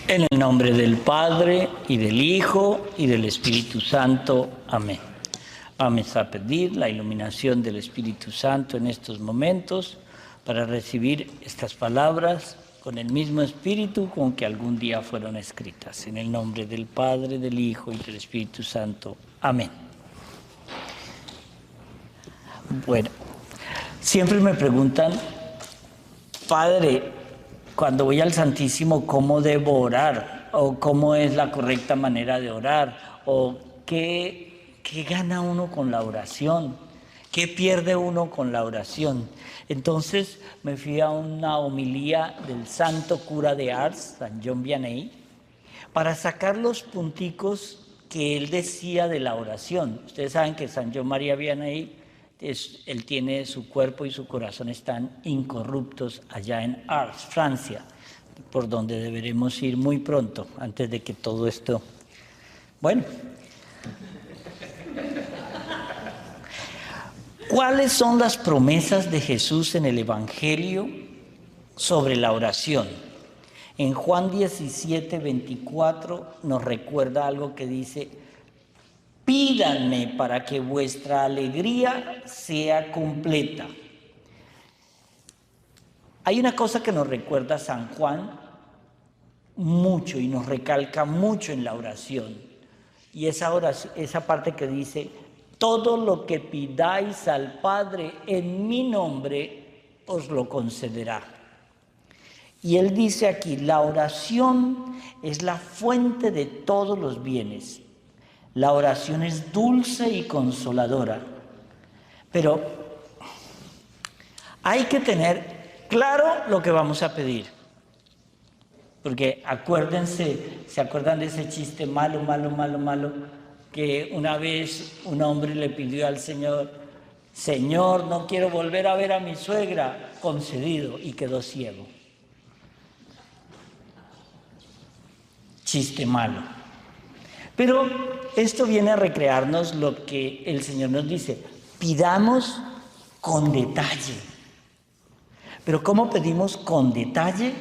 En el nombre del Padre, y del Hijo, y del Espíritu Santo. Amén. Vamos a pedir la iluminación del Espíritu Santo en estos momentos para recibir estas palabras con el mismo espíritu con que algún día fueron escritas. En el nombre del Padre, del Hijo y del Espíritu Santo. Amén. Bueno, siempre me preguntan, Padre, cuando voy al Santísimo, ¿cómo debo orar? ¿O cómo es la correcta manera de orar? ¿O qué gana uno con la oración? ¿Qué pierde uno con la oración? Entonces me fui a una homilía del santo cura de Ars, San John Vianney, para sacar los punticos que él decía de la oración. Ustedes saben que San John María Vianney, él tiene su cuerpo y su corazón están incorruptos allá en Ars, Francia, por donde deberemos ir muy pronto, antes de que todo esto... Bueno, ¿cuáles son las promesas de Jesús en el Evangelio sobre la oración? En Juan 17, 24 nos recuerda algo que dice: pídanme para que vuestra alegría sea completa. Hay una cosa que nos recuerda San Juan mucho y nos recalca mucho en la oración, y esa parte que dice: todo lo que pidáis al Padre en mi nombre os lo concederá. Y él dice aquí: la oración es la fuente de todos los bienes. La oración es dulce y consoladora, pero hay que tener claro lo que vamos a pedir. Porque acuérdense, ¿se acuerdan de ese chiste malo, que una vez un hombre le pidió al Señor: Señor, no quiero volver a ver a mi suegra? Concedido, y quedó ciego. Chiste malo. Pero esto viene a recrearnos lo que el Señor nos dice: pidamos con detalle. Pero ¿cómo pedimos con detalle?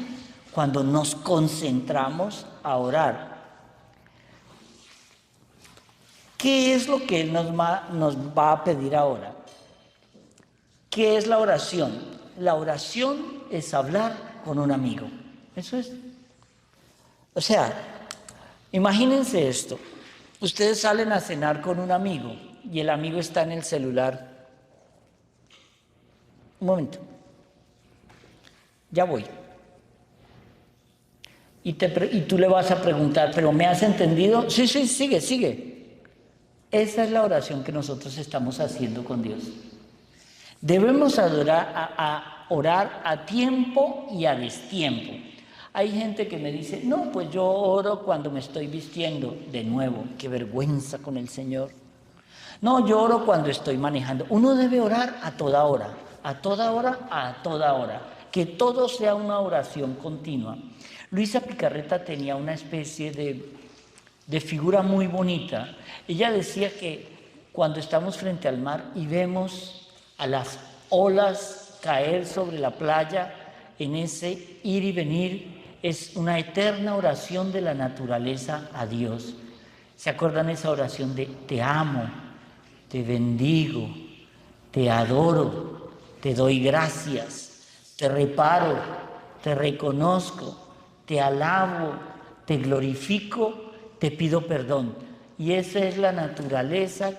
Cuando nos concentramos a orar. ¿Qué es lo que Él nos va a pedir ahora? ¿Qué es la oración? La oración es hablar con un amigo. Eso es. O sea, imagínense esto. Ustedes salen a cenar con un amigo y el amigo está en el celular. Un momento. Ya voy. Y tú le vas a preguntar: ¿pero me has entendido? Sí, sigue. Esa es la oración que nosotros estamos haciendo con Dios. Debemos orar a tiempo y a destiempo. Hay gente que me dice: no, pues yo oro cuando me estoy vistiendo. De nuevo, qué vergüenza con el Señor. No, yo oro cuando estoy manejando. Uno debe orar a toda hora. Que todo sea una oración continua. Luisa Picarreta tenía una especie de figura muy bonita. Ella decía que cuando estamos frente al mar y vemos a las olas caer sobre la playa, en ese ir y venir, es una eterna oración de la naturaleza a Dios. ¿Se acuerdan esa oración de: te amo, te bendigo, te adoro, te doy gracias, te reparo, te reconozco, te alabo, te glorifico, te pido perdón? Y esa es la naturaleza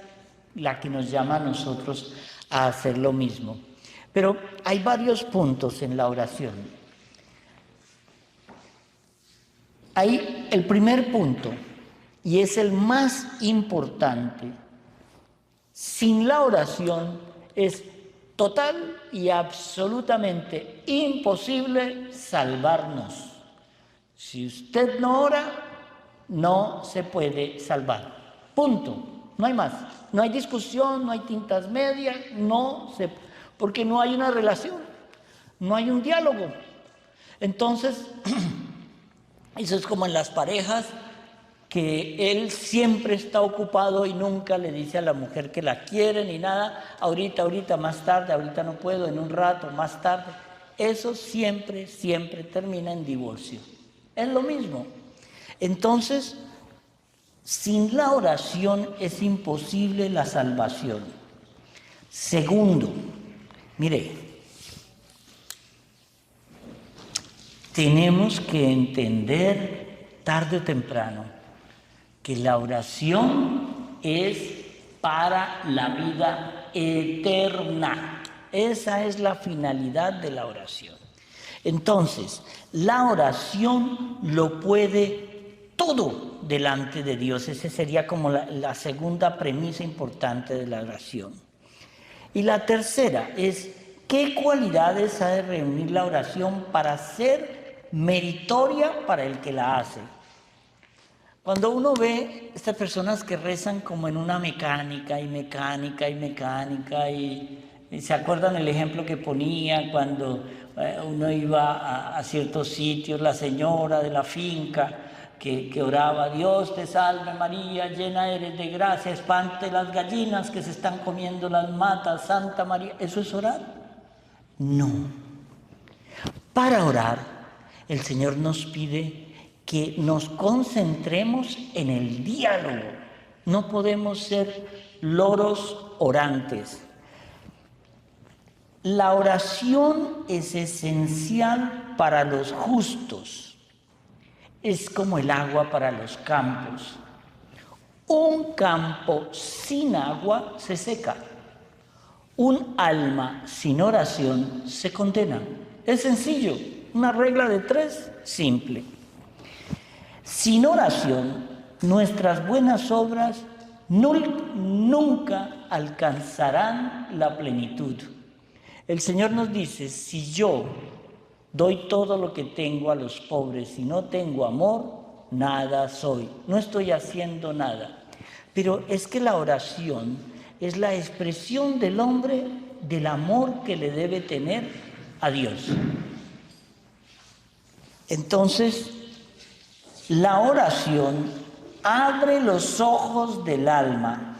la que nos llama a nosotros a hacer lo mismo. Pero hay varios puntos en la oración. Hay el primer punto, y es el más importante. Sin la oración es total y absolutamente imposible salvarnos. Si usted no ora, no se puede salvar. Punto. No hay más. No hay discusión, no hay tintas medias, porque no hay una relación, no hay un diálogo. Entonces, eso es como en las parejas, que él siempre está ocupado y nunca le dice a la mujer que la quiere ni nada. Ahorita, más tarde, ahorita no puedo, en un rato, más tarde. Eso siempre termina en divorcio. Es lo mismo. Entonces, sin la oración es imposible la salvación. Segundo, mire, tenemos que entender tarde o temprano que la oración es para la vida eterna. Esa es la finalidad de la oración. Entonces, la oración lo puede todo delante de Dios. Esa sería como la segunda premisa importante de la oración. Y la tercera es, ¿qué cualidades ha de reunir la oración para ser meritoria para el que la hace? Cuando uno ve estas personas que rezan como en una mecánica y se acuerdan el ejemplo que ponía cuando uno iba a ciertos sitios, la señora de la finca que oraba, Dios te salve María, llena eres de gracia, espante las gallinas que se están comiendo las matas, Santa María. ¿Eso es orar? No. Para orar, el Señor nos pide que nos concentremos en el diálogo. No podemos ser loros orantes. La oración es esencial para los justos. Es como el agua para los campos. Un campo sin agua se seca. Un alma sin oración se condena. Es sencillo, una regla de 3, simple. Sin oración, nuestras buenas obras nunca alcanzarán la plenitud. El Señor nos dice, si yo doy todo lo que tengo a los pobres y no tengo amor, nada soy. No estoy haciendo nada. Pero es que la oración es la expresión del hombre del amor que le debe tener a Dios. Entonces, la oración abre los ojos del alma,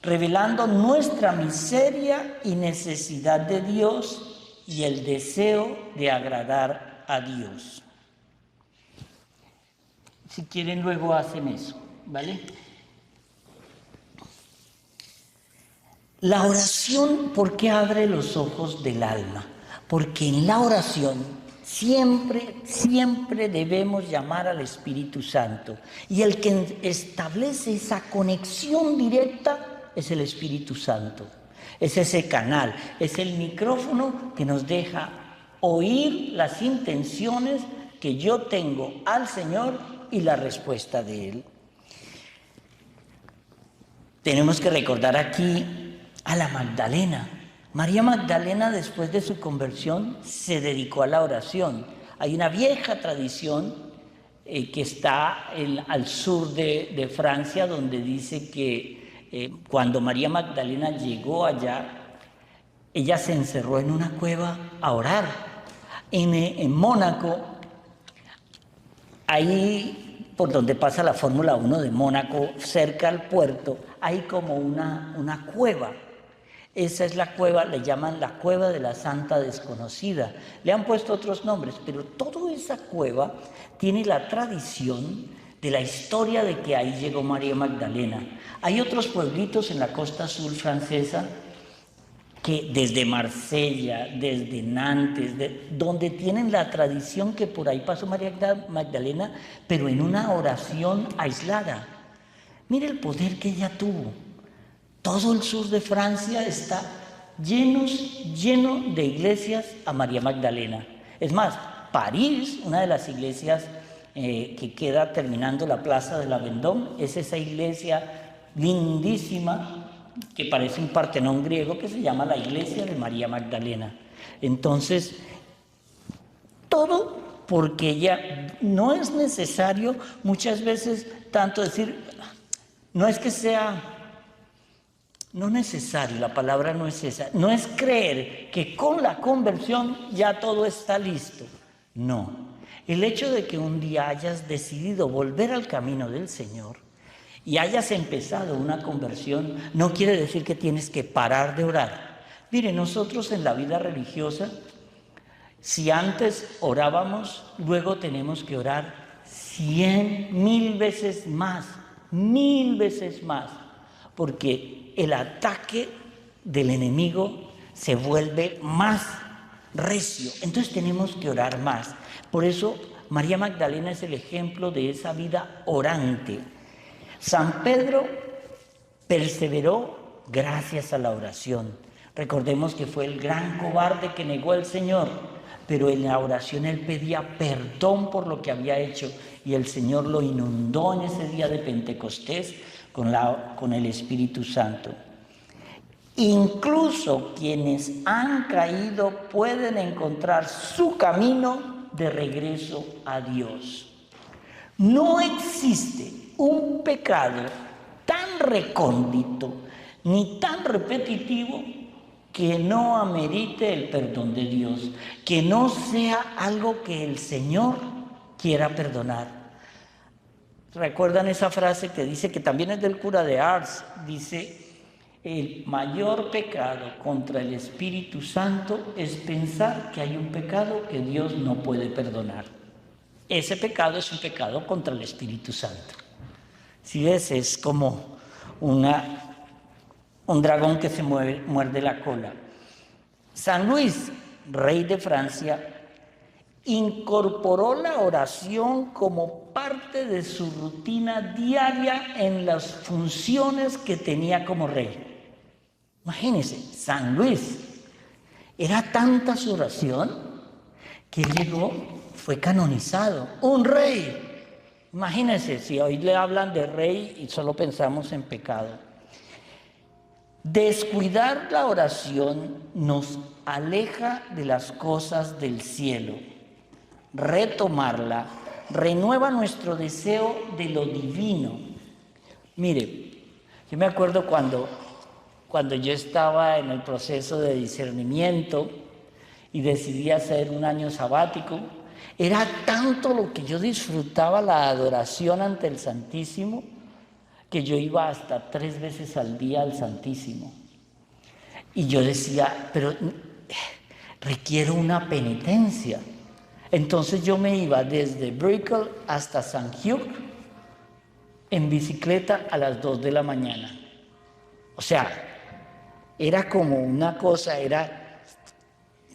revelando nuestra miseria y necesidad de Dios y el deseo de agradar a Dios. Si quieren, luego hacen eso, ¿vale? La oración, ¿por qué abre los ojos del alma? Porque en la oración siempre debemos llamar al Espíritu Santo. Y el que establece esa conexión directa es el Espíritu Santo. Es ese canal, es el micrófono que nos deja oír las intenciones que yo tengo al Señor y la respuesta de Él. Tenemos que recordar aquí a la Magdalena. María Magdalena, después de su conversión, se dedicó a la oración. Hay una vieja tradición que está al sur de Francia, donde dice que cuando María Magdalena llegó allá, ella se encerró en una cueva a orar. En Mónaco, ahí por donde pasa la Fórmula 1 de Mónaco, cerca al puerto, hay como una cueva. Esa es la cueva, le llaman la cueva de la Santa Desconocida. Le han puesto otros nombres, pero toda esa cueva tiene la tradición de la historia de que ahí llegó María Magdalena. Hay otros pueblitos en la costa sur francesa que desde Marsella, desde Nantes, donde tienen la tradición que por ahí pasó María Magdalena, pero en una oración aislada. Mire el poder que ella tuvo. Todo el sur de Francia está lleno de iglesias a María Magdalena. Es más, París, una de las iglesias que queda terminando la plaza de la Vendôme, es esa iglesia lindísima que parece un Partenón griego que se llama la iglesia de María Magdalena. Entonces, todo porque ella no es necesario muchas veces tanto decir, no es que sea... No necesario, la palabra no es esa. No es creer que con la conversión ya todo está listo. No. El hecho de que un día hayas decidido volver al camino del Señor y hayas empezado una conversión, no quiere decir que tienes que parar de orar. Mire, nosotros en la vida religiosa, si antes orábamos, luego tenemos que orar 100, 1000 veces más, 1000 veces más, porque el ataque del enemigo se vuelve más recio. Entonces tenemos que orar más. Por eso María Magdalena es el ejemplo de esa vida orante. San Pedro perseveró gracias a la oración. Recordemos que fue el gran cobarde que negó al Señor, pero en la oración él pedía perdón por lo que había hecho y el Señor lo inundó en ese día de Pentecostés con el Espíritu Santo. Incluso quienes han caído pueden encontrar su camino de regreso a Dios. No existe un pecado tan recóndito ni tan repetitivo que no amerite el perdón de Dios, que no sea algo que el Señor quiera perdonar. ¿Recuerdan esa frase que dice, que también es del cura de Ars? Dice: el mayor pecado contra el Espíritu Santo es pensar que hay un pecado que Dios no puede perdonar. Ese pecado es un pecado contra el Espíritu Santo. Si ves, es como un dragón que se muerde la cola. San Luis, rey de Francia, incorporó la oración como parte de su rutina diaria en las funciones que tenía como rey. Imagínense, San Luis, era tanta su oración que llegó, fue canonizado, un rey. Imagínense, si hoy le hablan de rey y solo pensamos en pecado. Descuidar la oración nos aleja de las cosas del cielo. Retomarla renueva nuestro deseo de lo divino. Mire, yo me acuerdo cuando yo estaba en el proceso de discernimiento y decidí hacer un año sabático, era tanto lo que yo disfrutaba la adoración ante el Santísimo, que yo iba hasta 3 veces al día al Santísimo. Y yo decía, pero requiero una penitencia. Entonces yo me iba desde Brickell hasta San Hugh en bicicleta a las 2 de la mañana. O sea, era como una cosa,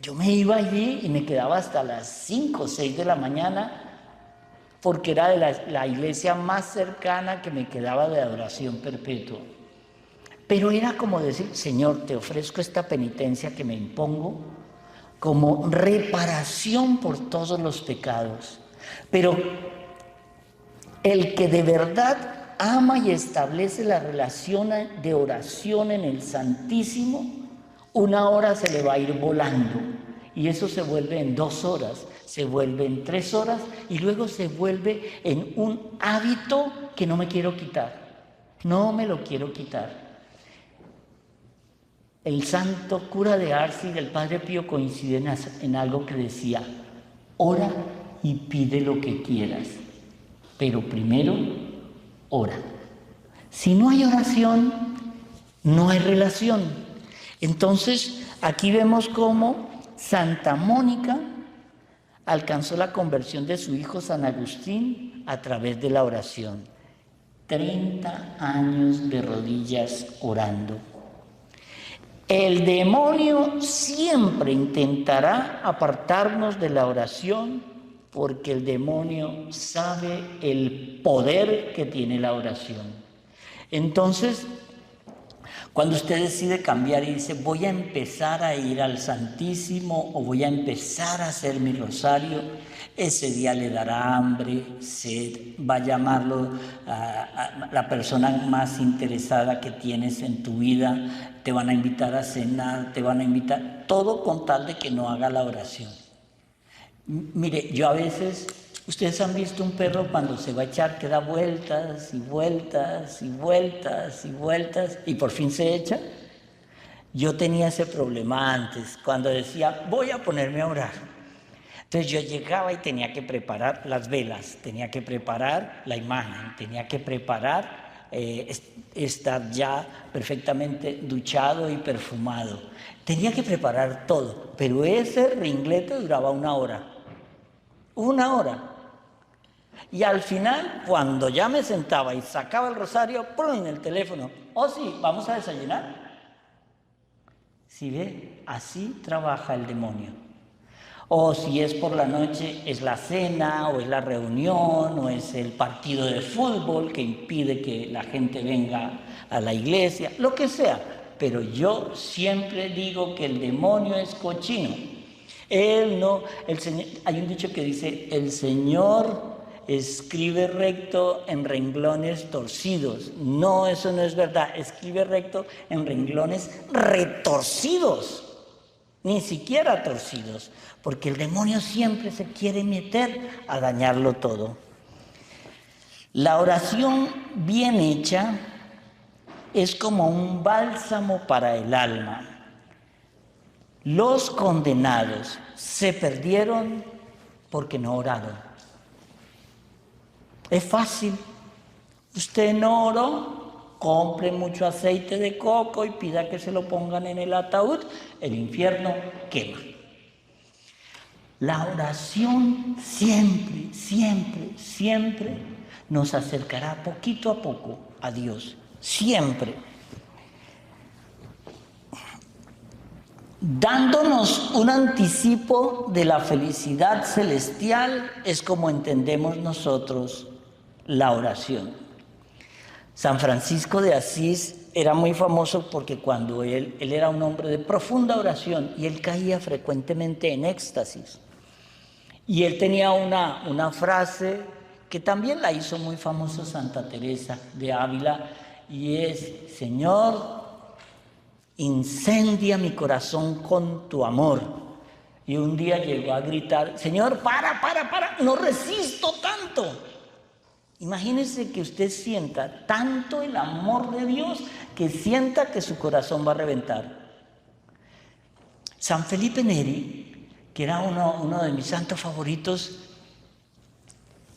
yo me iba allí y me quedaba hasta las 5 o 6 de la mañana, porque era de la iglesia más cercana que me quedaba de adoración perpetua. Pero era como decir, Señor, te ofrezco esta penitencia que me impongo como reparación por todos los pecados. Pero el que de verdad ama y establece la relación de oración en el Santísimo, 1 hora se le va a ir volando, y eso se vuelve en 2 horas, se vuelve en 3 horas, y luego se vuelve en un hábito que no me quiero quitar, no me lo quiero quitar. El santo cura de Ars y el Padre Pío coinciden en algo que decía: ora y pide lo que quieras, pero primero ora. Si no hay oración, no hay relación. Entonces, aquí vemos cómo Santa Mónica alcanzó la conversión de su hijo San Agustín a través de la oración. 30 años de rodillas orando. El demonio siempre intentará apartarnos de la oración, porque el demonio sabe el poder que tiene la oración. Entonces, cuando usted decide cambiar y dice, voy a empezar a ir al Santísimo o voy a empezar a hacer mi rosario, ese día le dará hambre, sed, va a llamarlo a la persona más interesada que tienes en tu vida, te van a invitar a cenar, te van a invitar, todo con tal de que no haga la oración. Mire, yo a veces, ustedes han visto un perro cuando se va a echar, que da vueltas y vueltas y vueltas y vueltas y por fin se echa. Yo tenía ese problema antes, cuando decía, voy a ponerme a orar. Entonces yo llegaba y tenía que preparar las velas, tenía que preparar la imagen, tenía que preparar estar ya perfectamente duchado y perfumado. Tenía que preparar todo, pero ese ringlete duraba 1 hora. 1 hora. Y al final, cuando ya me sentaba y sacaba el rosario, ¡pum!, en el teléfono. Oh, sí, vamos a desayunar. Si ve, así trabaja el demonio. O si es por la noche, es la cena, o es la reunión, o es el partido de fútbol que impide que la gente venga a la iglesia, lo que sea. Pero yo siempre digo que el demonio es cochino. Él no, el Señor, hay un dicho que dice, el Señor escribe recto en renglones torcidos. No, eso no es verdad. Escribe recto en renglones retorcidos. Ni siquiera torcidos, porque el demonio siempre se quiere meter a dañarlo todo. La oración bien hecha es como un bálsamo para el alma. Los condenados se perdieron porque no oraron. Es fácil. Usted no oró, compre mucho aceite de coco y pida que se lo pongan en el ataúd, el infierno quema. La oración siempre, siempre, siempre nos acercará poquito a poco a Dios, siempre. Dándonos un anticipo de la felicidad celestial es como entendemos nosotros la oración. San Francisco de Asís era muy famoso porque cuando él era un hombre de profunda oración y él caía frecuentemente en éxtasis. Y él tenía una frase que también la hizo muy famosa Santa Teresa de Ávila y es: Señor, incendia mi corazón con tu amor. Y un día llegó a gritar: Señor, para, no resisto tanto. Imagínese que usted sienta tanto el amor de Dios que sienta que su corazón va a reventar. San Felipe Neri, que era uno de mis santos favoritos,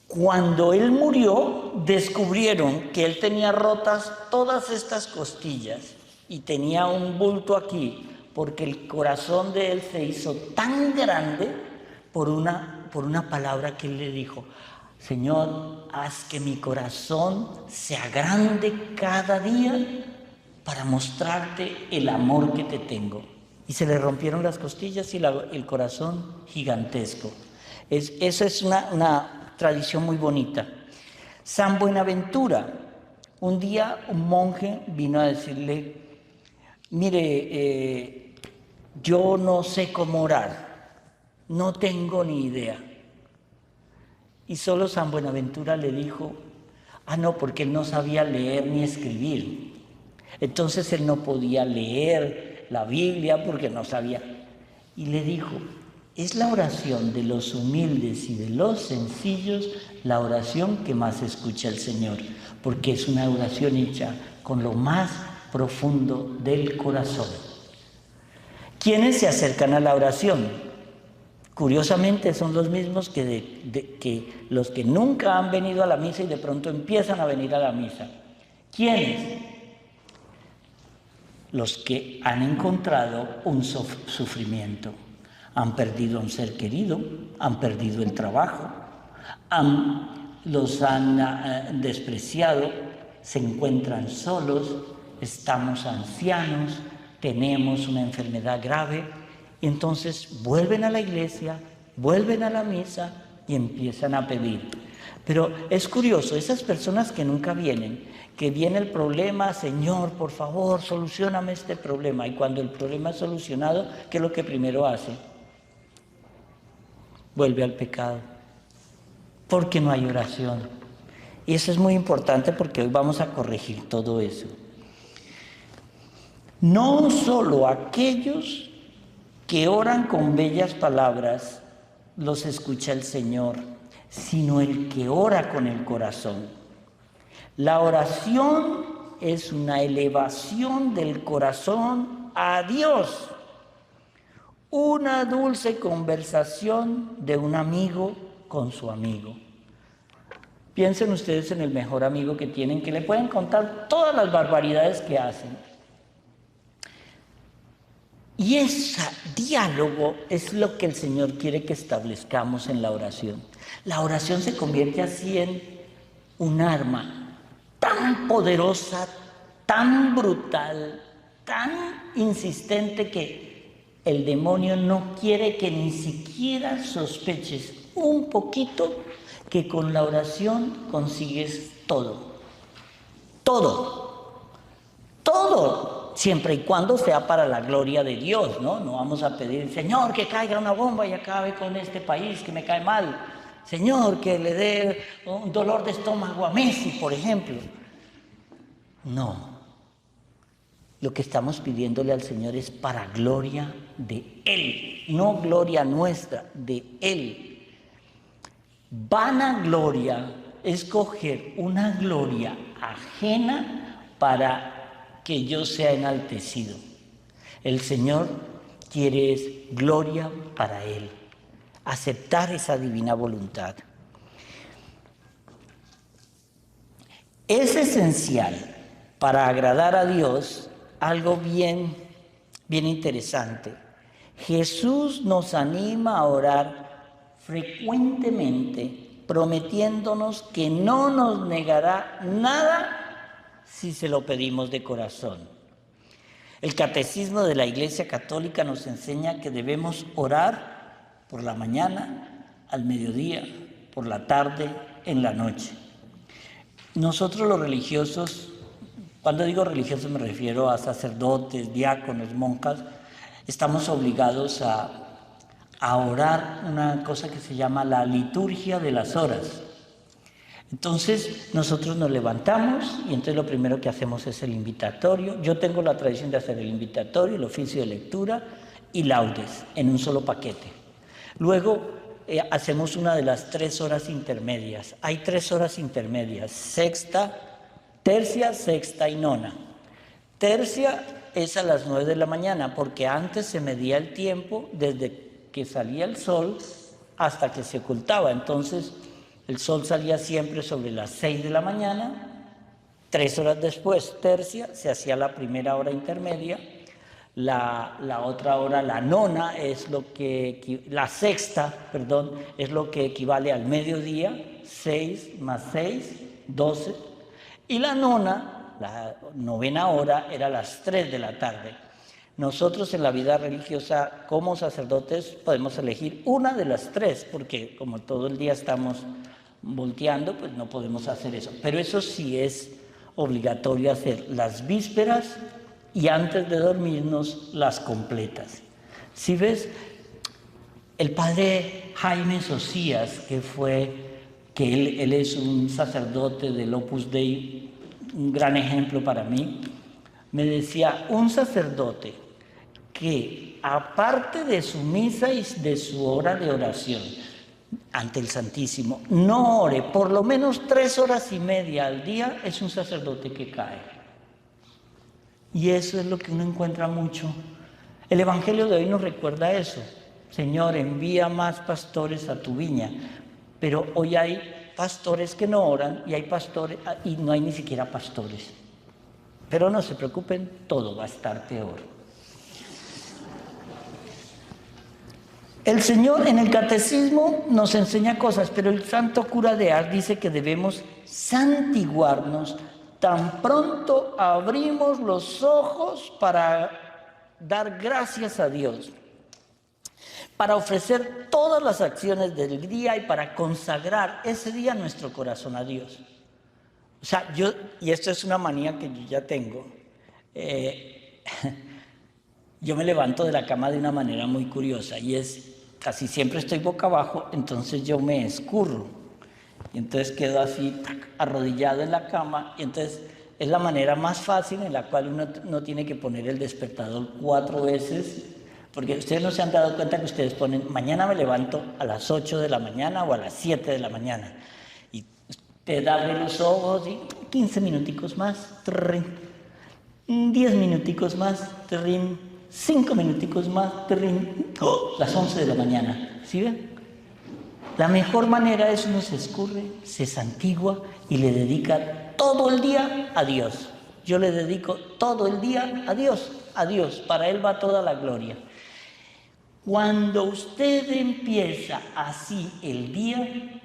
cuando él murió descubrieron que él tenía rotas todas estas costillas y tenía un bulto aquí porque el corazón de él se hizo tan grande por una palabra que él le dijo: Señor, haz que mi corazón se agrande cada día para mostrarte el amor que te tengo. Y se le rompieron las costillas y el corazón gigantesco. Esa es una tradición muy bonita. San Buenaventura, un día un monje vino a decirle: mire, yo no sé cómo orar, no tengo ni idea. Y solo San Buenaventura le dijo: no, porque él no sabía leer ni escribir. Entonces él no podía leer la Biblia porque no sabía. Y le dijo: es la oración de los humildes y de los sencillos la oración que más escucha el Señor, porque es una oración hecha con lo más profundo del corazón. ¿Quiénes se acercan a la oración? Curiosamente son los mismos que los que nunca han venido a la misa y de pronto empiezan a venir a la misa. ¿Quiénes? Los que han encontrado un sufrimiento. Han perdido a un ser querido, han perdido el trabajo, los han despreciado, se encuentran solos, estamos ancianos, tenemos una enfermedad grave. Entonces vuelven a la iglesia, vuelven a la misa y empiezan a pedir. Pero es curioso, esas personas que nunca vienen, que viene el problema: Señor, por favor, solucióname este problema. Y cuando el problema es solucionado, ¿qué es lo que primero hace? Vuelve al pecado, porque no hay oración. Y eso es muy importante porque hoy vamos a corregir todo eso. No solo aquellos que oran con bellas palabras los escucha el Señor, sino el que ora con el corazón. La oración es una elevación del corazón a Dios, una dulce conversación de un amigo con su amigo. Piensen ustedes en el mejor amigo que tienen, que le pueden contar todas las barbaridades que hacen. Y ese diálogo es lo que el Señor quiere que establezcamos en la oración. La oración se convierte así en un arma tan poderosa, tan brutal, tan insistente que el demonio no quiere que ni siquiera sospeches un poquito que con la oración consigues todo. Todo. Todo. Siempre y cuando sea para la gloria de Dios, ¿no? No vamos a pedir, Señor, que caiga una bomba y acabe con este país que me cae mal. Señor, que le dé un dolor de estómago a Messi, por ejemplo. No. Lo que estamos pidiéndole al Señor es para gloria de Él, no gloria nuestra, de Él. Vanagloria es coger una gloria ajena para que yo sea enaltecido. El Señor quiere gloria para Él, aceptar esa divina voluntad. Es esencial para agradar a Dios algo bien interesante. Jesús nos anima a orar frecuentemente, prometiéndonos que no nos negará nada si se lo pedimos de corazón. El Catecismo de la Iglesia Católica nos enseña que debemos orar por la mañana, al mediodía, por la tarde, en la noche. Nosotros los religiosos, cuando digo religiosos me refiero a sacerdotes, diáconos, monjas, estamos obligados a orar una cosa que se llama la liturgia de las horas. Entonces nosotros nos levantamos y entonces lo primero que hacemos es el invitatorio. Yo tengo la tradición de hacer el invitatorio, el oficio de lectura y laudes en un solo paquete. Luego hacemos una de las 3 horas intermedias. Hay 3 horas intermedias, tercia, sexta y nona. Tercia es a las 9 de la mañana porque antes se medía el tiempo desde que salía el sol hasta que se ocultaba. Entonces el sol salía siempre sobre las 6 de la mañana, 3 horas después, tercia, se hacía la primera hora intermedia, la otra hora, la nona, la sexta, es lo que equivale al mediodía, 6 más 6, 12, y la nona, la novena hora, era a las 3 de la tarde. Nosotros en la vida religiosa, como sacerdotes, podemos elegir una de las 3, porque como todo el día estamos volteando, pues no podemos hacer eso. Pero eso sí es obligatorio hacer las vísperas y antes de dormirnos las completas. ¿Sí ves? El padre Jaime Socías, que él es un sacerdote del Opus Dei, un gran ejemplo para mí, me decía, un sacerdote que aparte de su misa y de su hora de oración ante el Santísimo, no ore por lo menos 3 horas y media al día, es un sacerdote que cae. Y eso es lo que uno encuentra mucho. El Evangelio de hoy nos recuerda eso. Señor, envía más pastores a tu viña. Pero hoy hay pastores que no oran y hay pastores y no hay ni siquiera pastores. Pero no se preocupen, todo va a estar peor. El Señor en el Catecismo nos enseña cosas, pero el santo cura de Ars dice que debemos santiguarnos tan pronto abrimos los ojos para dar gracias a Dios, para ofrecer todas las acciones del día y para consagrar ese día nuestro corazón a Dios. O sea, y esto es una manía que yo ya tengo, yo me levanto de la cama de una manera muy curiosa y es, casi siempre estoy boca abajo, entonces yo me escurro y entonces quedo así arrodillado en la cama y entonces es la manera más fácil en la cual uno no tiene que poner el despertador 4 veces, porque ustedes no se han dado cuenta que ustedes ponen, mañana me levanto a las 8 de la mañana o a las 7 de la mañana y usted abre los ojos y 15 minuticos más, 10 minuticos más, 5 minuticos más, las 11 de la mañana. ¿Sí ven? La mejor manera es uno se escurre, se santigua y le dedica todo el día a Dios. Yo le dedico todo el día a Dios, para Él va toda la gloria. Cuando usted empieza así el día,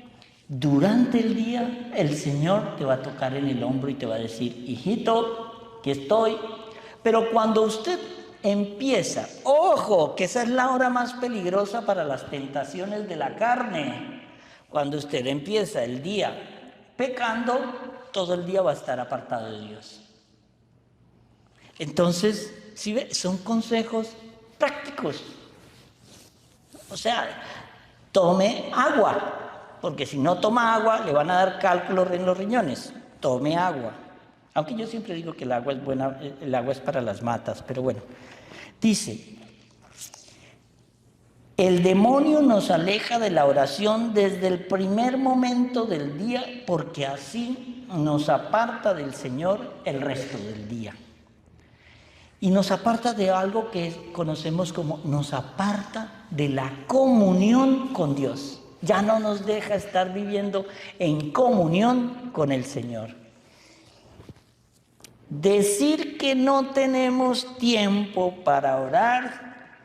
durante el día, el Señor te va a tocar en el hombro y te va a decir, hijito, aquí estoy. Pero cuando usted empieza, ojo, que esa es la hora más peligrosa para las tentaciones de la carne. Cuando usted empieza el día pecando, todo el día va a estar apartado de Dios. Entonces, ¿sí ve? Son consejos prácticos. O sea, tome agua, porque si no toma agua, le van a dar cálculos en los riñones. Tome agua. Aunque yo siempre digo que el agua es buena, el agua es para las matas, pero bueno. Dice, el demonio nos aleja de la oración desde el primer momento del día, porque así nos aparta del Señor el resto del día. Y nos aparta de algo que conocemos como, nos aparta de la comunión con Dios. Ya no nos deja estar viviendo en comunión con el Señor. Decir que no tenemos tiempo para orar,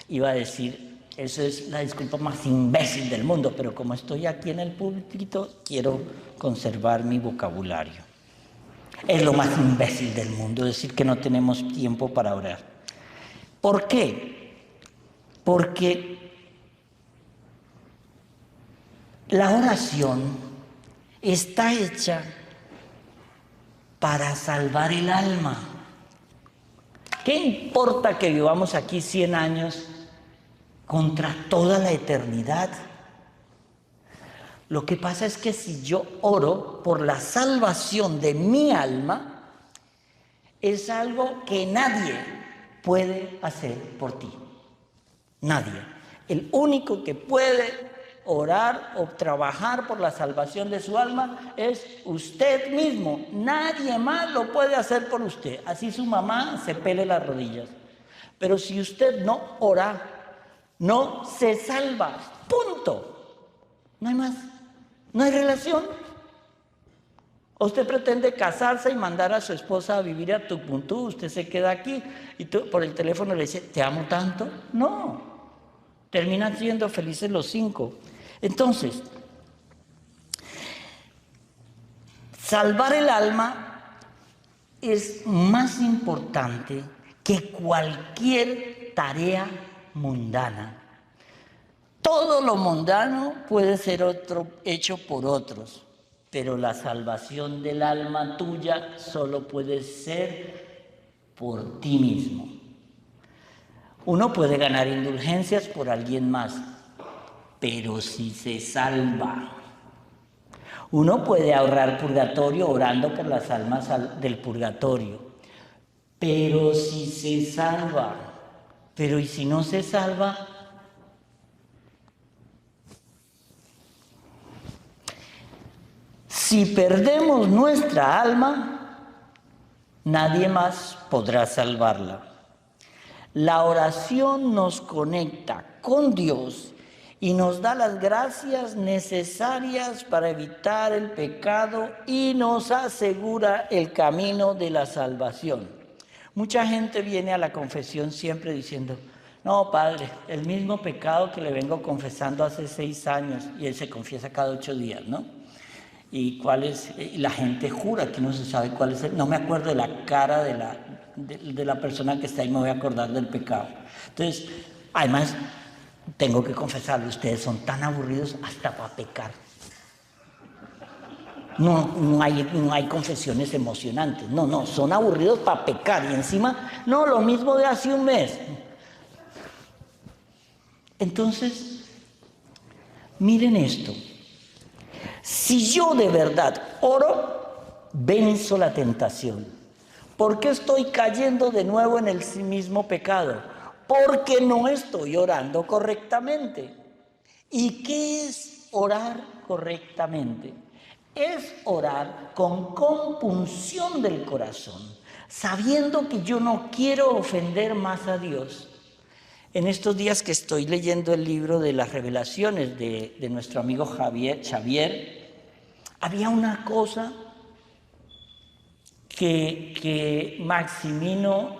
iba a decir, eso es la disculpa más imbécil del mundo, pero como estoy aquí en el púlpito, quiero conservar mi vocabulario. Es lo más imbécil del mundo decir que no tenemos tiempo para orar. ¿Por qué? Porque la oración está hecha para salvar el alma. ¿Qué importa que vivamos aquí 100 años contra toda la eternidad? Lo que pasa es que si yo oro por la salvación de mi alma, es algo que nadie puede hacer por ti. Nadie. El único que puede orar o trabajar por la salvación de su alma es usted mismo. Nadie más lo puede hacer por usted. Así su mamá se pele las rodillas. Pero si usted no ora, no se salva. Punto. No hay más. No hay relación. Usted pretende casarse y mandar a su esposa a vivir a Tupuntú, usted se queda aquí y tú por el teléfono le dice, ¿te amo tanto? No. Terminan siendo felices los 5. Entonces, salvar el alma es más importante que cualquier tarea mundana. Todo lo mundano puede ser hecho por otros, pero la salvación del alma tuya solo puede ser por ti mismo. Uno puede ganar indulgencias por alguien más, pero si se salva. Uno puede ahorrar purgatorio orando por las almas del purgatorio, pero si se salva. Pero ¿y si no se salva? Si perdemos nuestra alma, nadie más podrá salvarla. La oración nos conecta con Dios y nos da las gracias necesarias para evitar el pecado y nos asegura el camino de la salvación. Mucha gente viene a la confesión siempre diciendo, no, padre, el mismo pecado que le vengo confesando hace 6 años, y él se confiesa cada 8 días, ¿no? Y cuál es, y la gente jura que no se sabe cuál es no me acuerdo de la cara de la persona que está ahí, me voy a acordar del pecado. Entonces, además, tengo que confesarlo, ustedes son tan aburridos hasta para pecar. No hay confesiones emocionantes, no, son aburridos para pecar, y encima, no, lo mismo de hace un mes. Entonces, miren esto. Si yo de verdad oro, venzo la tentación. ¿Por qué estoy cayendo de nuevo en el mismo pecado? Porque no estoy orando correctamente. ¿Y qué es orar correctamente? Es orar con compunción del corazón, sabiendo que yo no quiero ofender más a Dios. En estos días que estoy leyendo el libro de las revelaciones de nuestro amigo Xavier, había una cosa que Maximino,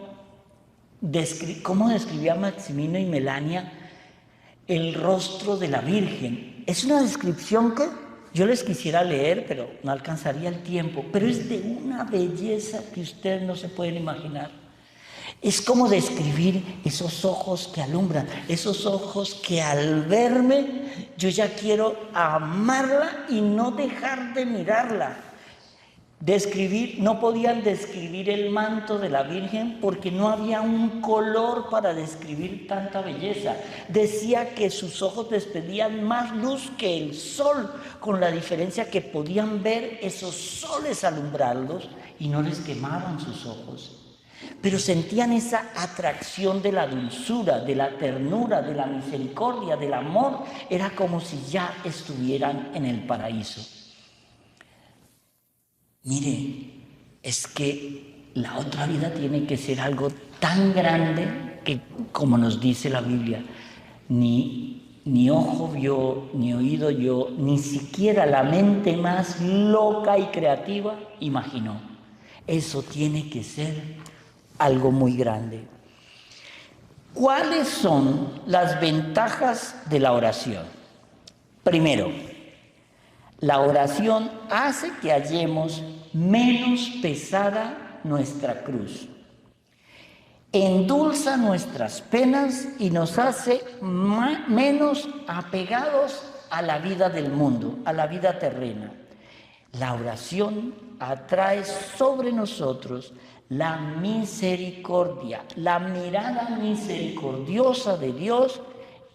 ¿cómo describía Maximino y Melania el rostro de la Virgen? Es una descripción que yo les quisiera leer, pero no alcanzaría el tiempo, pero es de una belleza que ustedes no se pueden imaginar. Es como describir esos ojos que alumbran, esos ojos que al verme yo ya quiero amarla y no dejar de mirarla. No podían describir el manto de la Virgen porque no había un color para describir tanta belleza. Decía que sus ojos despedían más luz que el sol, con la diferencia que podían ver esos soles alumbrarlos y no les quemaban sus ojos. Pero sentían esa atracción de la dulzura, de la ternura, de la misericordia, del amor. Era como si ya estuvieran en el paraíso. Mire, es que la otra vida tiene que ser algo tan grande que, como nos dice la Biblia, ni ojo vio, ni oído oyó, ni siquiera la mente más loca y creativa imaginó. Eso tiene que ser algo muy grande. ¿Cuáles son las ventajas de la oración? Primero, la oración hace que hallemos menos pesada nuestra cruz. Endulza nuestras penas y nos hace menos apegados a la vida del mundo, a la vida terrena. La oración atrae sobre nosotros la misericordia, la mirada misericordiosa de Dios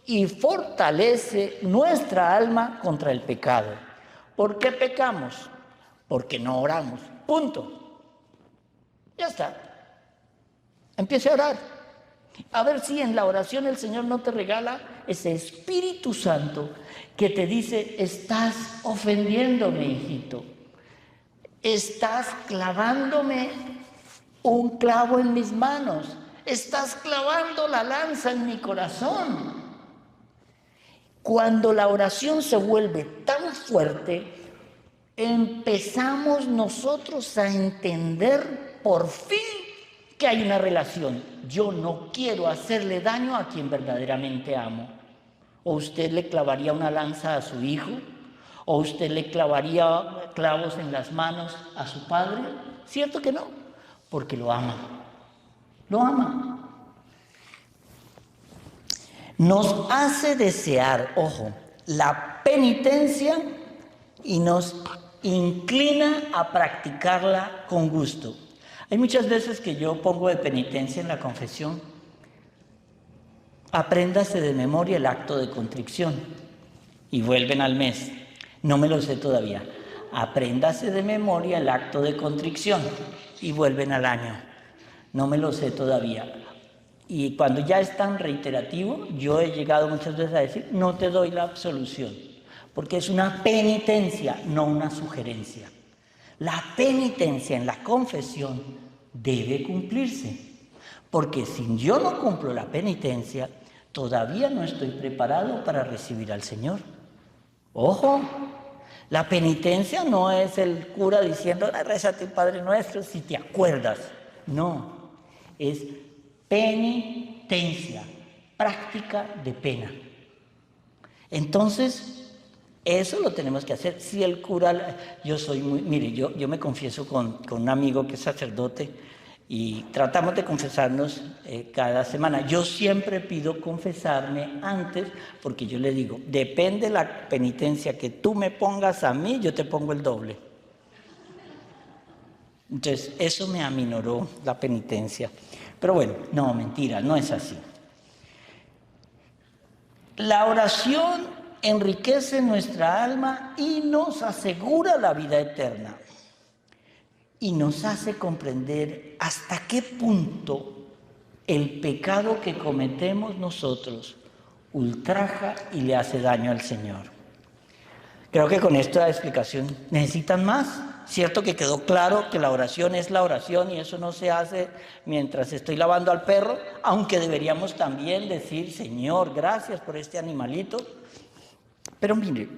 y fortalece nuestra alma contra el pecado. ¿Por qué pecamos? Porque no oramos. Punto. Ya está. Empiece a orar. A ver si en la oración el Señor no te regala ese Espíritu Santo que te dice: estás ofendiéndome, hijito. Estás clavándome un clavo en mis manos. Estás clavando la lanza en mi corazón. Cuando la oración se vuelve tan fuerte, empezamos nosotros a entender por fin que hay una relación. Yo no quiero hacerle daño a quien verdaderamente amo. ¿O usted le clavaría una lanza a su hijo? ¿O usted le clavaría clavos en las manos a su padre? ¿Cierto que no? Porque lo ama. Lo ama. Nos hace desear, ojo, la penitencia y nos inclina a practicarla con gusto. Hay muchas veces que yo pongo de penitencia en la confesión: apréndase de memoria el acto de contrición, y vuelven al mes. No me lo sé todavía. Apréndase de memoria el acto de contrición, y vuelven al año. No me lo sé todavía. Y cuando ya es tan reiterativo, yo he llegado muchas veces a decir: no te doy la absolución, porque es una penitencia, no una sugerencia. La penitencia en la confesión debe cumplirse, porque si yo no cumplo la penitencia, todavía no estoy preparado para recibir al Señor. Ojo, la penitencia no es el cura diciendo: rézate Padre Nuestro si te acuerdas. No, es penitencia, práctica de pena. Entonces, eso lo tenemos que hacer. Si el cura, mire, yo me confieso con un amigo que es sacerdote y tratamos de confesarnos cada semana. Yo siempre pido confesarme antes, porque yo le digo: depende de la penitencia que tú me pongas a mí, yo te pongo el doble. Entonces, eso me aminoró la penitencia. Pero bueno, no, mentira, no es así. La oración enriquece nuestra alma y nos asegura la vida eterna. Y nos hace comprender hasta qué punto el pecado que cometemos nosotros ultraja y le hace daño al Señor. Creo que con esta explicación, ¿necesitan más? Cierto que quedó claro que la oración es la oración y eso no se hace mientras estoy lavando al perro, aunque deberíamos también decir: Señor, gracias por este animalito. Pero mire,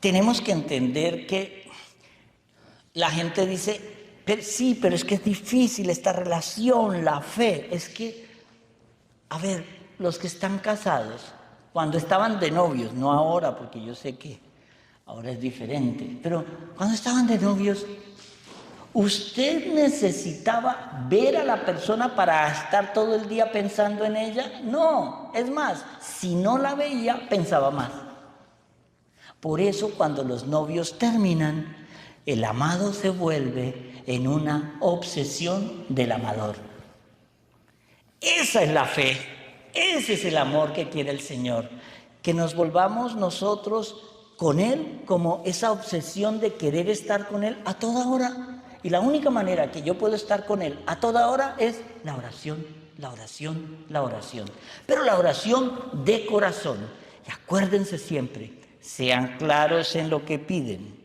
tenemos que entender que la gente dice, sí, pero es que es difícil esta relación, la fe. Es que, a ver, los que están casados, cuando estaban de novios, no ahora, porque yo sé que ahora es diferente, pero cuando estaban de novios, ¿usted necesitaba ver a la persona para estar todo el día pensando en ella? No, es más, si no la veía, pensaba más. Por eso cuando los novios terminan, el amado se vuelve en una obsesión del amador. Esa es la fe, ese es el amor que quiere el Señor, que nos volvamos nosotros con Él como esa obsesión de querer estar con Él a toda hora. Y la única manera que yo puedo estar con Él a toda hora es la oración, la oración, la oración. Pero la oración de corazón. Y acuérdense siempre, sean claros en lo que piden.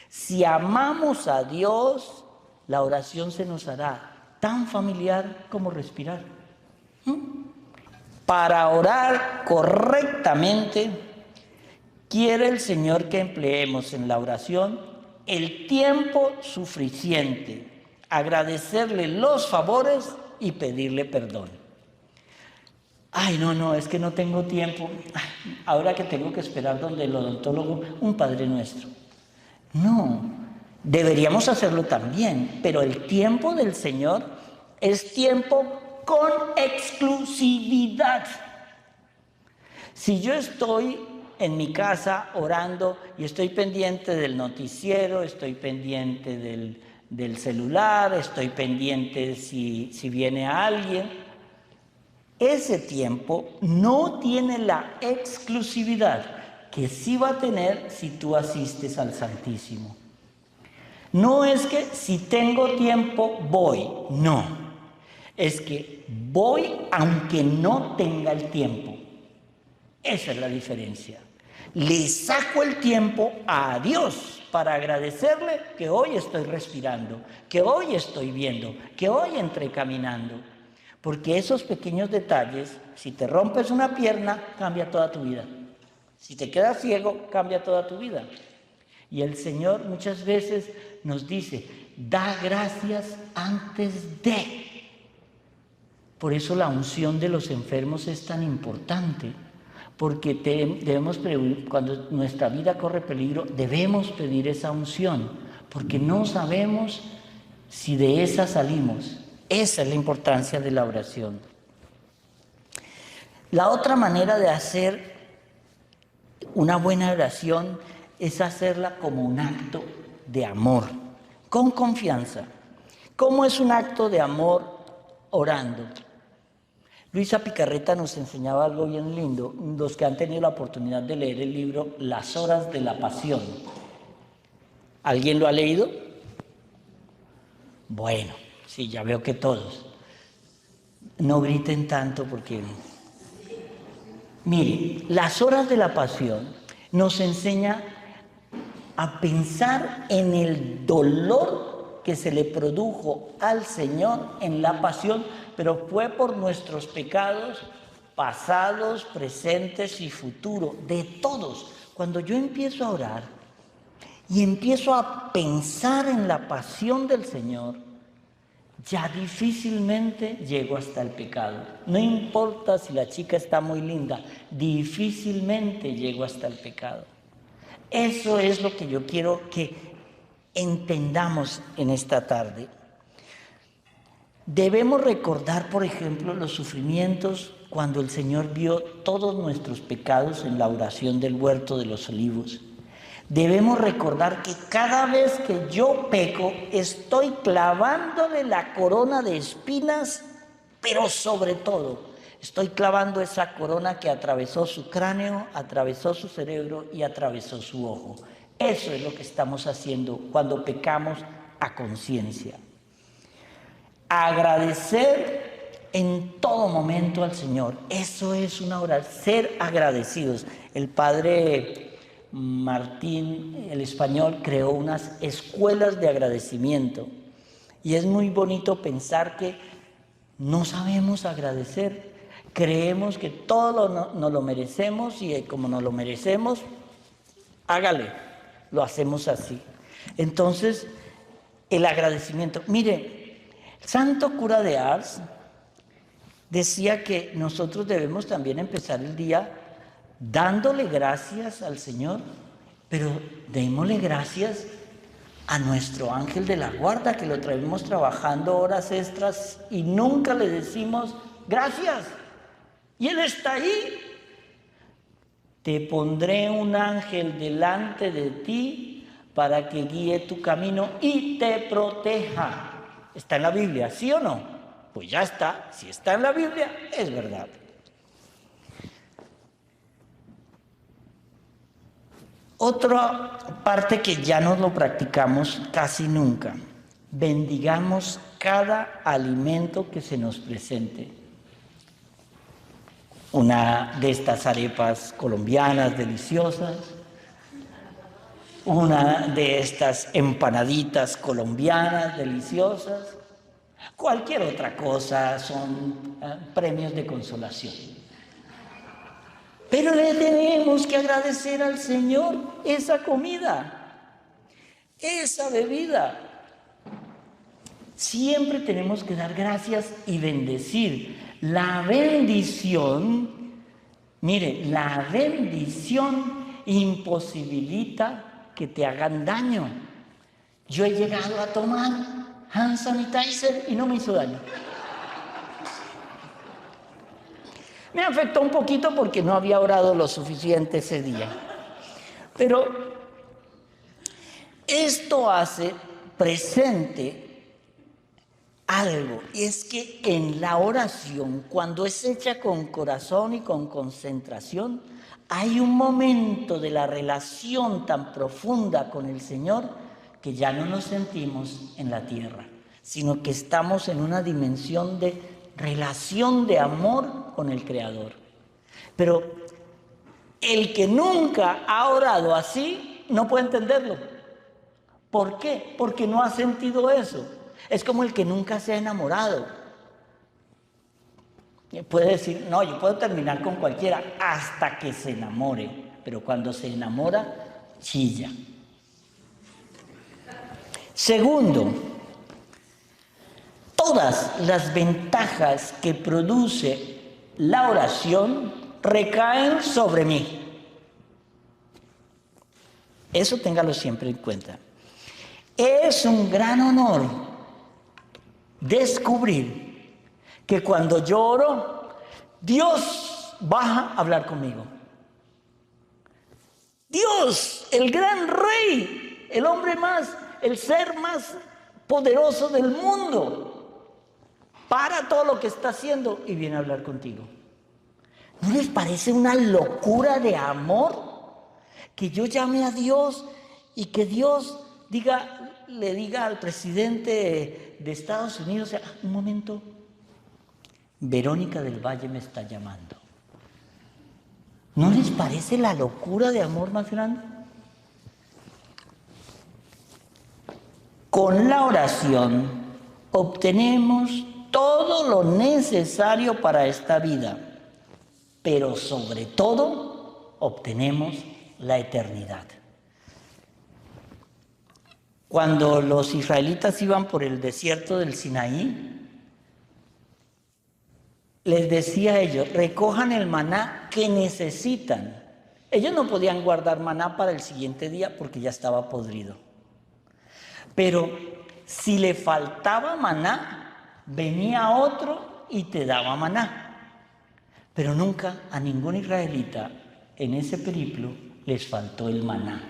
Si amamos a Dios, la oración se nos hará tan familiar como respirar. Para orar correctamente, quiere el Señor que empleemos en la oración el tiempo suficiente, agradecerle los favores y pedirle perdón. Ay, no, es que no tengo tiempo. Ahora que tengo que esperar donde el odontólogo, un Padre Nuestro. No, deberíamos hacerlo también, pero el tiempo del Señor es tiempo con exclusividad. Si yo estoy en mi casa orando y estoy pendiente del noticiero, estoy pendiente del celular, estoy pendiente si viene alguien, ese tiempo no tiene la exclusividad que sí va a tener si tú asistes al Santísimo. No es que si tengo tiempo voy, no. Es que voy aunque no tenga el tiempo. Esa es la diferencia. Le saco el tiempo a Dios para agradecerle que hoy estoy respirando, que hoy estoy viendo, que hoy entré caminando. Porque esos pequeños detalles, si te rompes una pierna, cambia toda tu vida. Si te quedas ciego, cambia toda tu vida. Y el Señor muchas veces nos dice, da gracias antes de. Por eso la unción de los enfermos es tan importante, porque debemos pedir, cuando nuestra vida corre peligro, debemos pedir esa unción, porque no sabemos si de esa salimos. Esa es la importancia de la oración. La otra manera de hacer una buena oración es hacerla como un acto de amor, con confianza. ¿Cómo es un acto de amor orando? Luisa Picarreta nos enseñaba algo bien lindo, los que han tenido la oportunidad de leer el libro Las horas de la pasión. ¿Alguien lo ha leído? Bueno, sí, ya veo que todos. No griten tanto porque... Mire, Las horas de la pasión nos enseña a pensar en el dolor que se le produjo al Señor en la pasión, pero fue por nuestros pecados pasados, presentes y futuros, de todos. Cuando yo empiezo a orar y empiezo a pensar en la pasión del Señor, ya difícilmente llego hasta el pecado. No importa si la chica está muy linda, difícilmente llego hasta el pecado. Eso es lo que yo quiero que entendamos en esta tarde. Debemos recordar, por ejemplo, los sufrimientos cuando el Señor vio todos nuestros pecados en la oración del Huerto de los Olivos. Debemos recordar que cada vez que yo peco, estoy clavándole la corona de espinas, pero sobre todo, estoy clavando esa corona que atravesó su cráneo, atravesó su cerebro y atravesó su ojo. Eso es lo que estamos haciendo cuando pecamos a conciencia. Agradecer en todo momento al Señor. Eso es una oración, ser agradecidos. El Padre Martín, el español, creó unas escuelas de agradecimiento. Y es muy bonito pensar que no sabemos agradecer. Creemos que todo nos lo merecemos y como nos lo merecemos, hágale, lo hacemos así. Entonces, el agradecimiento. Mire, el santo cura de Ars decía que nosotros debemos también empezar el día dándole gracias al Señor, pero démosle gracias a nuestro ángel de la guarda, que lo traemos trabajando horas extras y nunca le decimos gracias. Y Él está ahí. Te pondré un ángel delante de ti para que guíe tu camino y te proteja. ¿Está en la Biblia, sí o no? Pues ya está. Si está en la Biblia, es verdad. Otra parte que ya no lo practicamos casi nunca. Bendigamos cada alimento que se nos presente. Una de estas arepas colombianas deliciosas, una de estas empanaditas colombianas deliciosas, cualquier otra cosa son premios de consolación. Pero le tenemos que agradecer al Señor esa comida, esa bebida. Siempre tenemos que dar gracias y bendecir. La bendición, mire, la bendición imposibilita que te hagan daño. Yo he llegado a tomar hand sanitizer y no me hizo daño. Me afectó un poquito porque no había orado lo suficiente ese día. Pero esto hace presente algo, y es que en la oración, cuando es hecha con corazón y con concentración, hay un momento de la relación tan profunda con el Señor que ya no nos sentimos en la tierra, sino que estamos en una dimensión de relación de amor con el Creador. Pero el que nunca ha orado así no puede entenderlo. ¿Por qué? Porque no ha sentido eso. Es como el que nunca se ha enamorado. Puede decir, no, yo puedo terminar con cualquiera hasta que se enamore, pero cuando se enamora, chilla. Segundo, todas las ventajas que produce la oración recaen sobre mí. Eso téngalo siempre en cuenta. Es un gran honor descubrir que cuando yo oro, Dios baja a hablar conmigo. Dios, el gran rey, el hombre más, el ser más poderoso del mundo, para todo lo que está haciendo y viene a hablar contigo. ¿No les parece una locura de amor que yo llame a Dios y que Dios le diga al presidente de Estados Unidos, un momento, Verónica del Valle me está llamando? ¿No les parece la locura de amor más grande? Con la oración obtenemos todo lo necesario para esta vida, pero sobre todo obtenemos la eternidad. Cuando los israelitas iban por el desierto del Sinaí, les decía a ellos, recojan el maná que necesitan. Ellos no podían guardar maná para el siguiente día porque ya estaba podrido. Pero si le faltaba maná, venía otro y te daba maná. Pero nunca a ningún israelita en ese periplo les faltó el maná.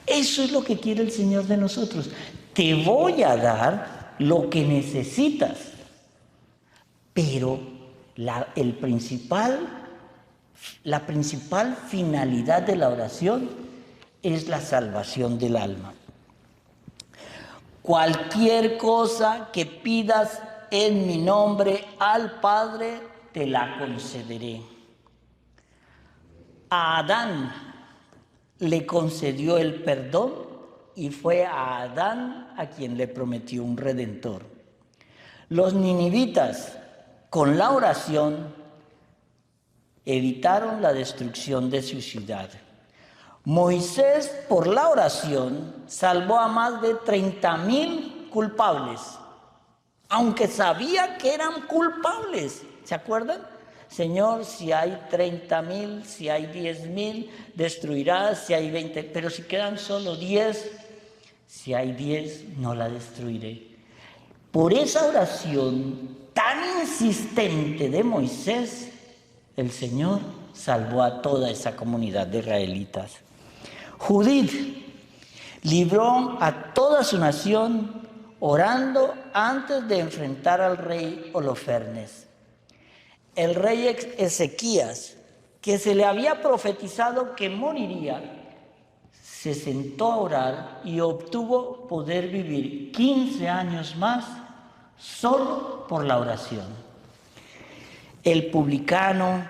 Eso es lo que quiere el Señor de nosotros. Te voy a dar lo que necesitas, pero la principal finalidad de la oración es la salvación del alma. Cualquier cosa que pidas en mi nombre al Padre, te la concederé. A Adán le concedió el perdón y fue a Adán a quien le prometió un redentor. Los ninivitas, con la oración, evitaron la destrucción de su ciudad. Moisés, por la oración, salvó a más de 30,000 culpables, aunque sabía que eran culpables. ¿Se acuerdan? Señor, si hay 30,000, si hay 10,000, destruirás, si hay 20, pero si quedan solo 10, si hay 10, no la destruiré. Por esa oración tan insistente de Moisés, el Señor salvó a toda esa comunidad de israelitas. Judith libró a toda su nación orando antes de enfrentar al rey Holofernes. El rey Ezequías, que se le había profetizado que moriría, se sentó a orar y obtuvo poder vivir 15 años más solo por la oración. El publicano,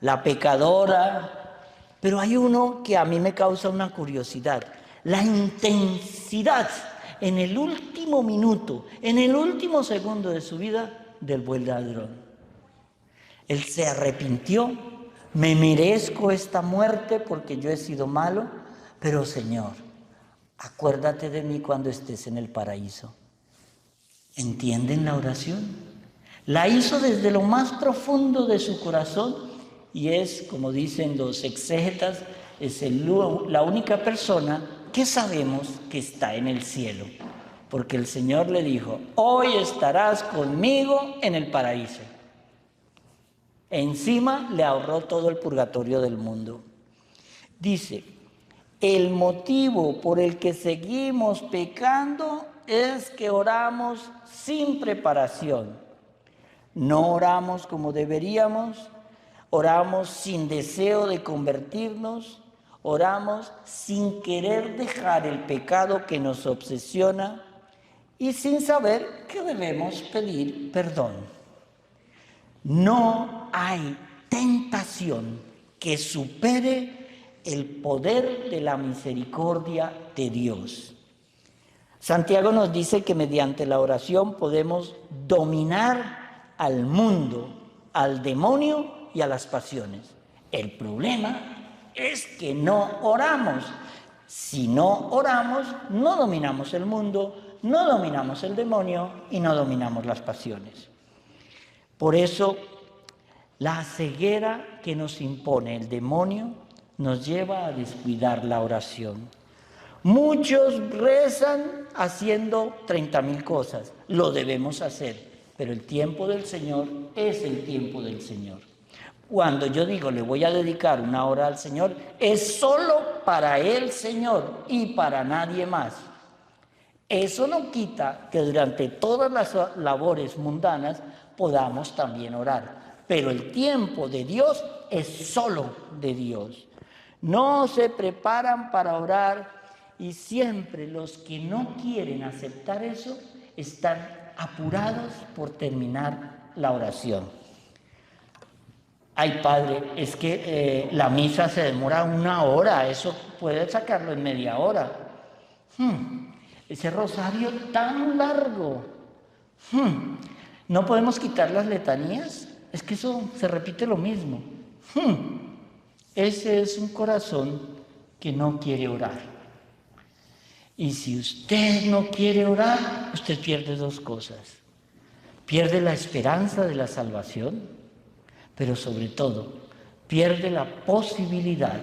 la pecadora, pero hay uno que a mí me causa una curiosidad, la intensidad en el último minuto, en el último segundo de su vida del buen ladrón. Él se arrepintió, me merezco esta muerte porque yo he sido malo, pero Señor, acuérdate de mí cuando estés en el paraíso. ¿Entienden la oración? La hizo desde lo más profundo de su corazón y es, como dicen los exégetas, es la única persona que sabemos que está en el cielo. Porque el Señor le dijo, hoy estarás conmigo en el paraíso. Encima le ahorró todo el purgatorio del mundo. Dice, el motivo por el que seguimos pecando es que oramos sin preparación. No oramos como deberíamos, oramos sin deseo de convertirnos, oramos sin querer dejar el pecado que nos obsesiona y sin saber que debemos pedir perdón. No hay tentación que supere el poder de la misericordia de Dios. Santiago nos dice que mediante la oración podemos dominar al mundo, al demonio y a las pasiones. El problema es que no oramos. Si no oramos, no dominamos el mundo, no dominamos el demonio y no dominamos las pasiones. Por eso, la ceguera que nos impone el demonio nos lleva a descuidar la oración. Muchos rezan haciendo 30,000 cosas. Lo debemos hacer, pero el tiempo del Señor es el tiempo del Señor. Cuando yo digo le voy a dedicar una hora al Señor, es solo para el Señor y para nadie más. Eso no quita que durante todas las labores mundanas podamos también orar. Pero el tiempo de Dios es solo de Dios. No se preparan para orar y siempre los que no quieren aceptar eso están apurados por terminar la oración. Ay, padre, es que la misa se demora 1 hora, eso puede sacarlo en media hora. Ese rosario tan largo. ¿No podemos quitar las letanías? Es que eso se repite lo mismo. Ese es un corazón que no quiere orar. Y si usted no quiere orar, usted pierde 2 cosas. Pierde la esperanza de la salvación, pero sobre todo, pierde la posibilidad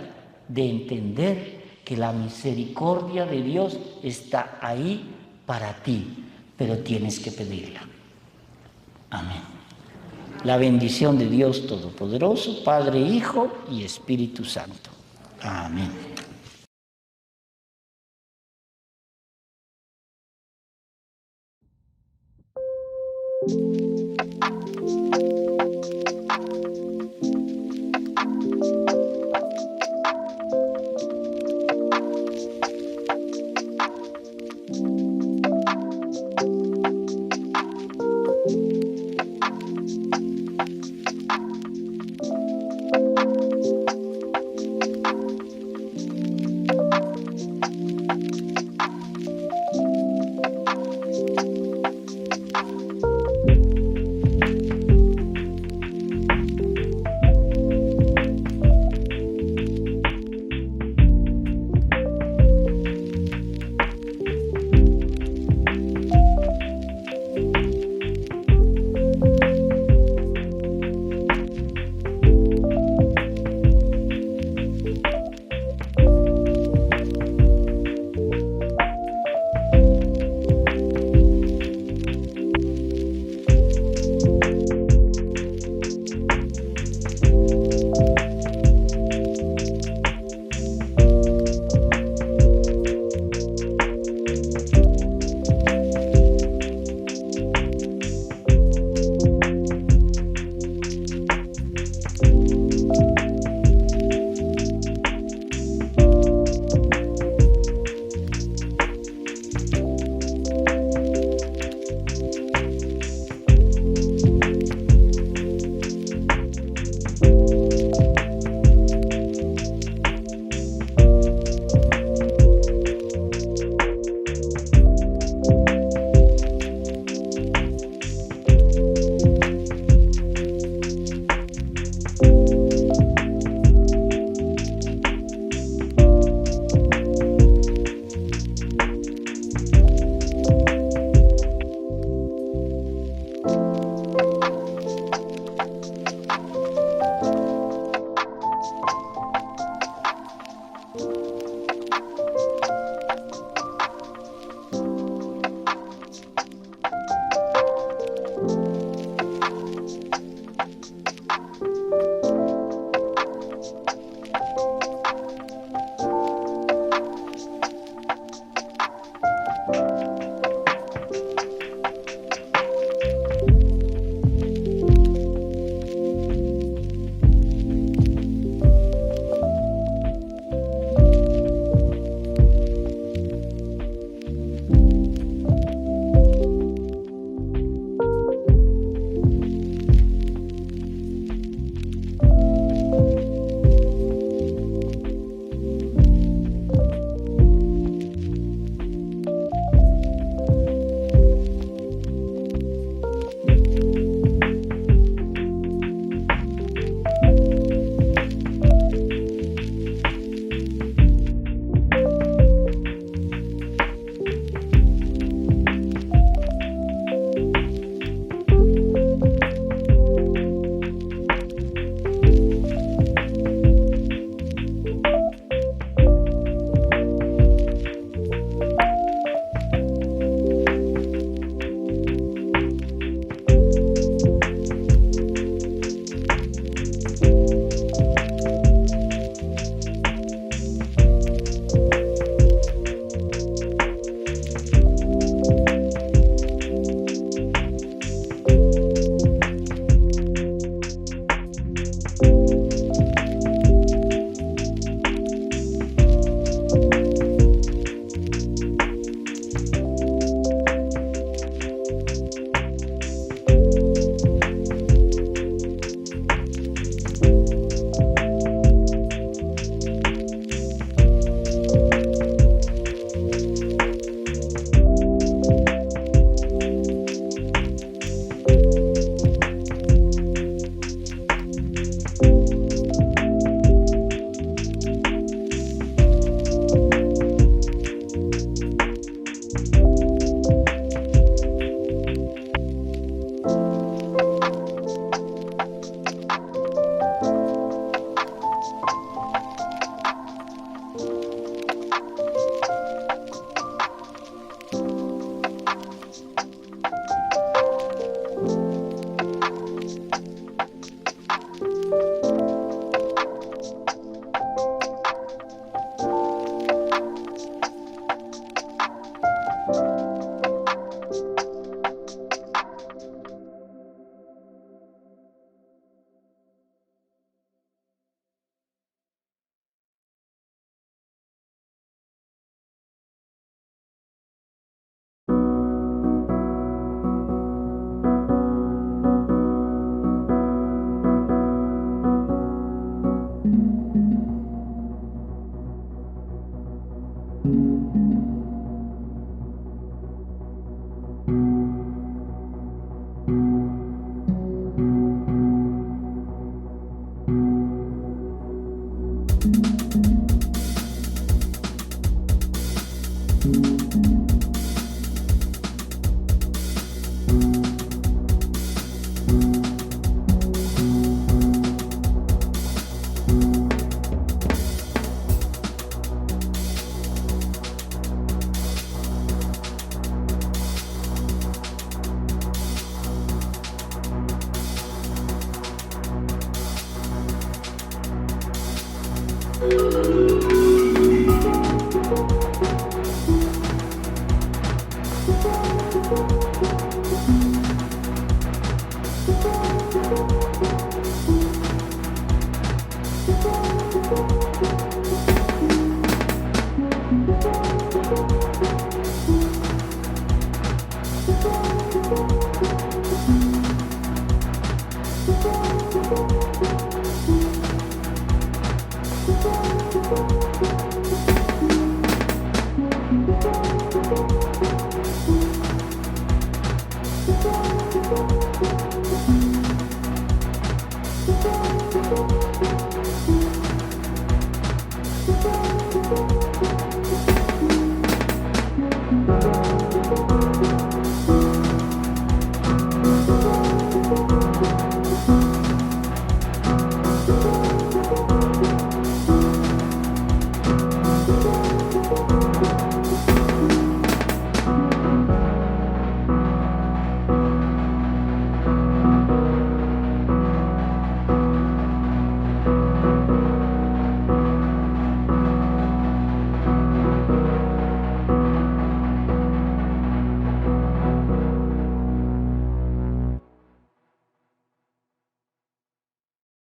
de entender que la misericordia de Dios está ahí para ti, pero tienes que pedirla. Amén. La bendición de Dios Todopoderoso, Padre, Hijo y Espíritu Santo. Amén.